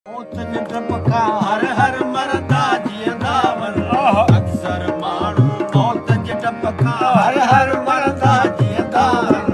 हर हर मरदा जीअंदावन अक्सर माण्हू मौत जे डप खां हर हर मरदा जीअंदावन।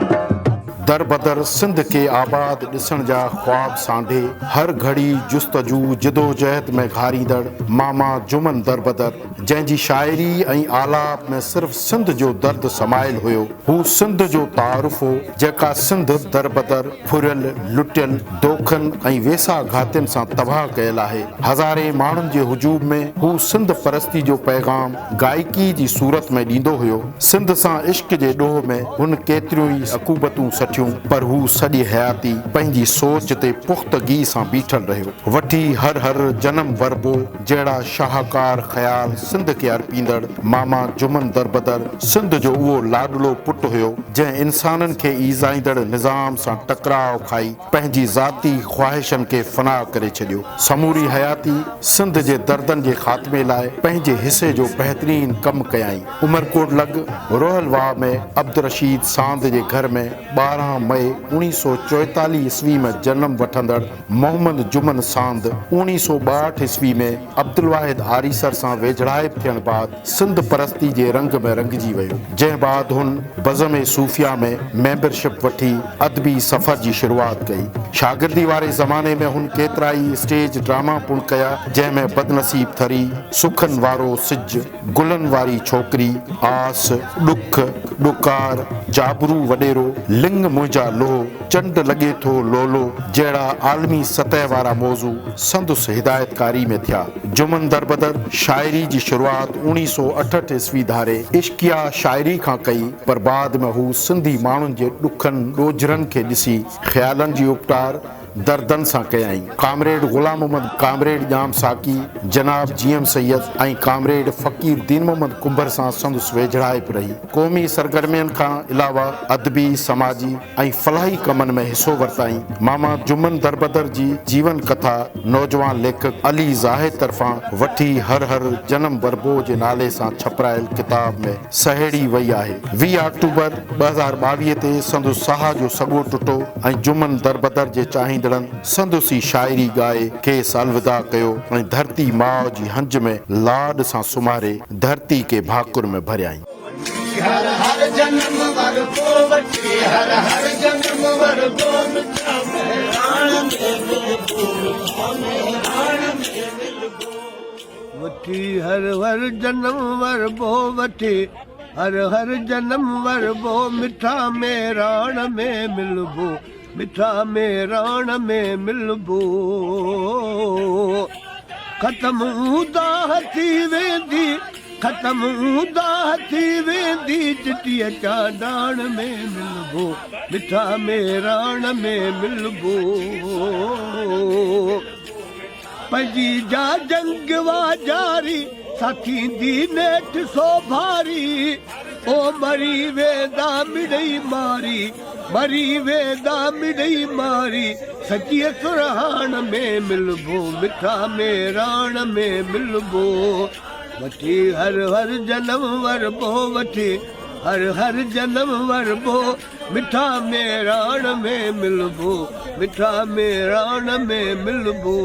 दर बदर सिंध के आबाद ॾिसण जा ख्वाब सांढे हर घड़ी जुस्तजू जिदोजहद में घारींदड़ मामा जुमन दर बदर जंहिंजी शाइरी ऐं आलाप में सिर्फ़ सिंध जो दर्द समायल हुयो। हू सिंध जो तारुफ़ हो जेका सिंध दर बदर फुरियल लुटियल दोखनि ऐं वेसा घातियुनि सां तबाह कयल आहे। हज़ारे माण्हुनि जे हुजूम में हू सिंध परस्ती जो पैगाम गायकी जी सूरत में ॾींदो हुयो। सिंध सां इश्क जे ॾोह में हुन केतिरियूं ई अकूबतूं सठियूं, पर हू सॼी हयाती पंहिंजी सोच ते पुख़्तगी सां बीठल रहियो। वठी हर हर जनम वरबो जहिड़ा शाहकार ख़्याल सिंध खे अर्पींदड़ मामा जुमन दर बदर सिंध जो उहो लाडलो पुटु हुयो जंहिं इंसाननि खे ईज़ाईंदड़ निज़ाम सां टकराव खाई पंहिंजी ज़ाती ख्वाहिशनि खे फना करे छॾियो। समूरी हयाती सिंध जे दर्दनि जे ख़ात्मे लाइ पंहिंजे हिसे जो बहितरीन कमु कयाई। उमरकोट लॻ रोहलवाह में अब्दुल रशीद सांद जे घर में 12 मई 1944 ईस्वी में जन्म वठंदड़ मोहम्मद जुमन सांद 1962 ईस्वी में अब्दुल वाहिद आरीसर सां वेझड़ाइप थियण बाद सिंध परस्ती जे रंग में रंगजी वियो, जंहिं बाद हुन बज़म सूफिया में मेंबरशिप वठी अदबी सफ़र जी शुरूआत कई। शागिर्दी वारे ज़माने में हुन केतिरा ई स्टेज ड्रामा पुण कया, जंहिंमें बदनसीब थरी, सुखनि वारो सिज, गुलनि वारी छोकिरी, आस, ॾुख, ॾुकार, जाबरू वॾेरो, लिंग मुंहिंजा लोह, चंड लॻे थो लोलो जहिड़ा आलमी सतह वारा मौज़ू संदुसि हिदायतकारी में थिया। जुमन दर बदर शाइरी जी शुरूआत 1968 ईस्वी धारे इश्किया शाइरी खां कई, पर बाद में हू सिंधी माण्हुनि जे ॾुखनि ॾोजरनि खे ॾिसी ख़्यालनि जी उपटार दर्दन सां कयाई। कामरेड गुलाम मोहम्मद, कामरेड जाम साकी, जनाब जीएम सैयद ऐं कामरेड फ़कीर दीन मोहम्मद कुंभर सां संदुसि वेझड़ाइप रही। क़ौमी सरगर्मियुनि खां अलावा अदबी, समाजी ऐं फलाही कमनि में हिसो वरिताई। मामा जुमन दर बदर जी जीवन कथा नौजवान लेखक अली ज़ाहिद तरफ़ां वठी हर हर जनम वरबो जे नाले सां छपरायल किताब में सहेड़ी वई आहे। 20 अक्टूबर 2022 ते संदुसि साह जो सॻो टुटो ऐं जुमन दर बदर जे चाहींदड़नि संदुसी शाइरी ॻाए खेसि अलविदा कयो ऐं धरती माउ जी हंज में लाड सां सुम्हारे धरती के भाकुर में भरियाई। हर हर जन्म वरबो वठी हर हर जन्म वरबो मिठा मेराण में मिलबो मेराण में मिलबो वठी हर हर जन्म वरबो वठी हर हर जन्म वरबो मिठा मेराण में मिलबो मिठा मेराण में मिलबो। ख़त्म दाह थी वेंदी ख़त्म दाह थी वेंदी चिटीअ चांडाण में मिलबो मिठा मेराण में मिलबो। पंहिंजी जा जंग वा जारी साथी दी नेठ सो भारी ओ मरी वेंदा मिड़ई मारी मरी वेंदा मिड़ई मारी सॼीअ सुरहाण में मिलबो मिठा मेराण में मिलबो। वठी हर हर जनम वरबो वठी हर हर जनम वरबो मिठा मेराण में मिलबो मिठा मेराण में मिलबो।